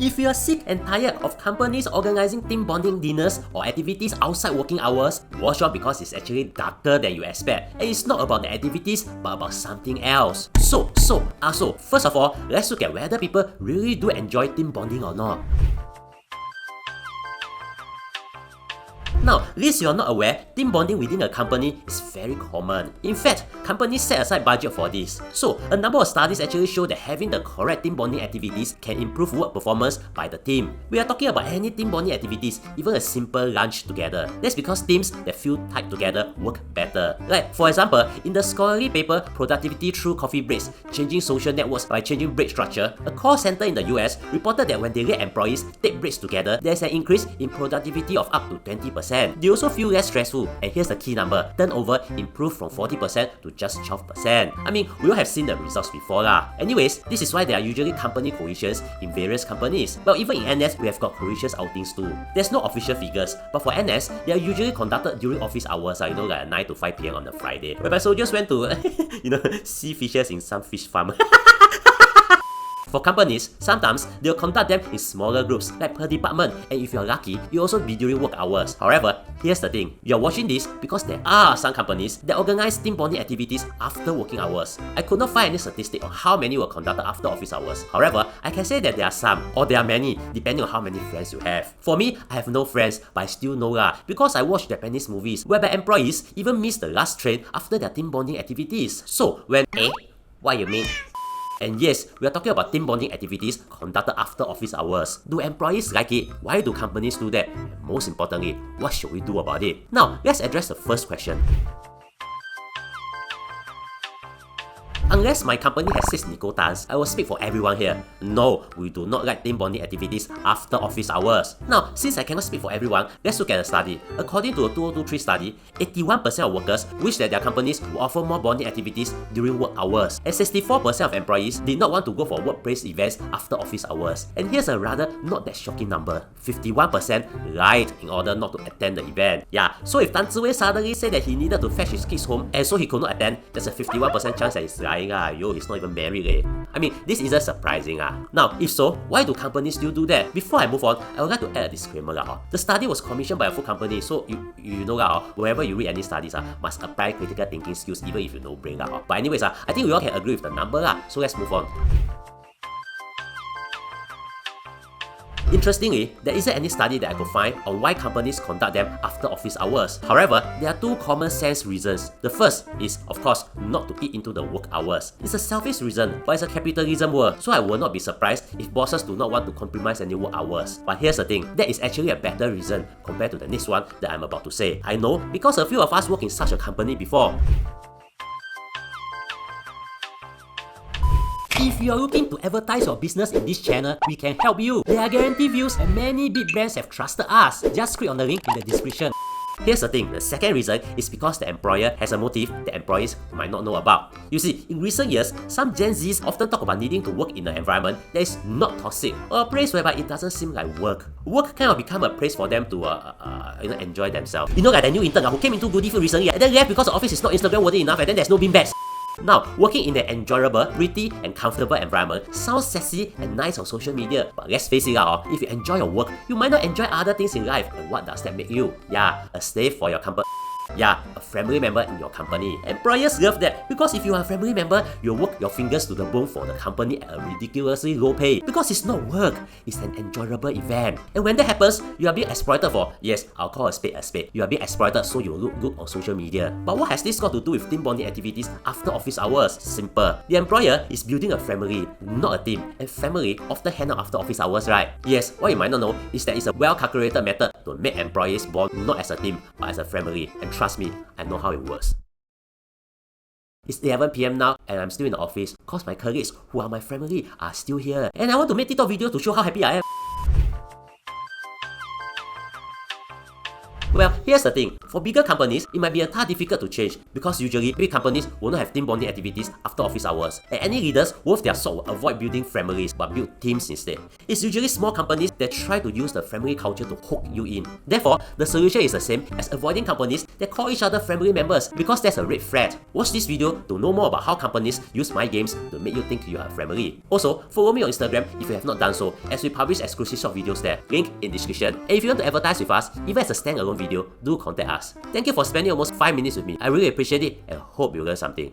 If you are sick and tired of companies organizing team bonding dinners or activities outside working hours, watch out because it's actually darker than you expect. And it's not about the activities, but about something else. So, first of all, let's look at whether people really do enjoy team bonding or not. Now, lest you're not aware, team bonding within a company is very common. In fact, companies set aside budget for this. So, a number of studies actually show that having the correct team bonding activities can improve work performance by the team. We are talking about any team bonding activities, even a simple lunch together. That's because teams that feel tight together work better. Like, for example, in the scholarly paper Productivity Through Coffee Breaks, Changing Social Networks by Changing Break Structure, a call center in the US reported that when they let employees take breaks together, there's an increase in productivity of up to 20%. They also feel less stressful, and here's the key number: turnover improved from 40% to just 12%. I mean, we all have seen the results before lah. Anyways, this is why there are usually company cohesions in various companies. Well, even in NS, we have got cohesions outings too. There's no official figures, but for NS, they are usually conducted during office hours, like 9 to 5 p.m. on a Friday, whereby soldiers went to, see fishes in some fish farm. For companies, sometimes they'll conduct them in smaller groups, like per department, and if you're lucky, you'll also be during work hours. However, here's the thing: you're watching this because there are some companies that organize team bonding activities after working hours. I could not find any statistic on how many were conducted after office hours. However, I can say that there are some, or there are many, depending on how many friends you have. For me, I have no friends, but I still know lah, because I watch Japanese movies whereby employees even miss the last train after their team bonding activities. So, when what you mean? And yes, we are talking about team bonding activities conducted after office hours. Do employees like it? Why do companies do that? And most importantly, what should we do about it? Now, let's address the first question. Unless my company has 6 Nikotans, I will speak for everyone here. No, we do not like team bonding activities after office hours. Now, since I cannot speak for everyone, let's look at the study. According to a 2023 study, 81% of workers wish that their companies would offer more bonding activities during work hours, and 64% of employees did not want to go for workplace events after office hours. And here's a rather not that shocking number: 51% lied in order not to attend the event. Yeah, so if Tan Ziwei suddenly said that he needed to fetch his kids home and so he could not attend, there's a 51% chance that he's lying. Yo, he's not even married eh. I mean, this isn't surprising Now, if so, why do companies still do that? Before I move on, I would like to add a disclaimer The study was commissioned by a food company, so you know whenever you read any studies must apply critical thinking skills even if you know brain But anyways I think we all can agree with the number so let's move on. Interestingly, there isn't any study that I could find on why companies conduct them after office hours. However, there are 2 common sense reasons. The first is, of course, not to eat into the work hours. It's a selfish reason, but it's a capitalism world, so I will not be surprised if bosses do not want to compromise any work hours. But here's the thing, that is actually a better reason compared to the next one that I'm about to say. I know, because a few of us work in such a company before. If you are looking to advertise your business in this channel, we can help you. There are guaranteed views and many big brands have trusted us. Just click on the link in the description. Here's the thing, the second reason is because the employer has a motive that employees might not know about. You see, in recent years, some Gen Zs often talk about needing to work in an environment that is not toxic, or a place whereby it doesn't seem like work. Work kind of become a place for them to enjoy themselves. You know, like the new intern who came into Goodiefield recently and then left because the office is not Instagram worthy enough and then there's no beanbags. Now, working in an enjoyable, pretty and comfortable environment sounds sexy and nice on social media, but let's face it if you enjoy your work, you might not enjoy other things in life. And what does that make you? Yeah, a slave for your company. Yeah, a family member in your company. Employers love that because if you are a family member, you'll work your fingers to the bone for the company at a ridiculously low pay because it's not work, it's an enjoyable event. And when that happens, you are being exploited for, yes, I'll call a spade a spade. You are being exploited so you look good on social media. But what has this got to do with team bonding activities after office hours? Simple. The employer is building a family, not a team. And family often hang out after office hours, right? Yes, what you might not know is that it's a well-calculated method to make employees bond not as a team, but as a family. And trust me, I know how it works. It's 11 PM now and I'm still in the office cause my colleagues who are my family are still here. And I want to make TikTok videos to show how happy I am. Well, here's the thing. For bigger companies, it might be a tad difficult to change because usually big companies will not have team bonding activities after office hours. And any leaders worth their salt will avoid building families but build teams instead. It's usually small companies that try to use the family culture to hook you in. Therefore, the solution is the same as avoiding companies that call each other family members because that's a red flag. Watch this video to know more about how companies use my games to make you think you are a family. Also, follow me on Instagram if you have not done so, as we publish exclusive short videos there. Link in description. And if you want to advertise with us, even as a standalone video, do contact us. Thank you for spending almost 5 minutes with me. I really appreciate it and hope you learned something.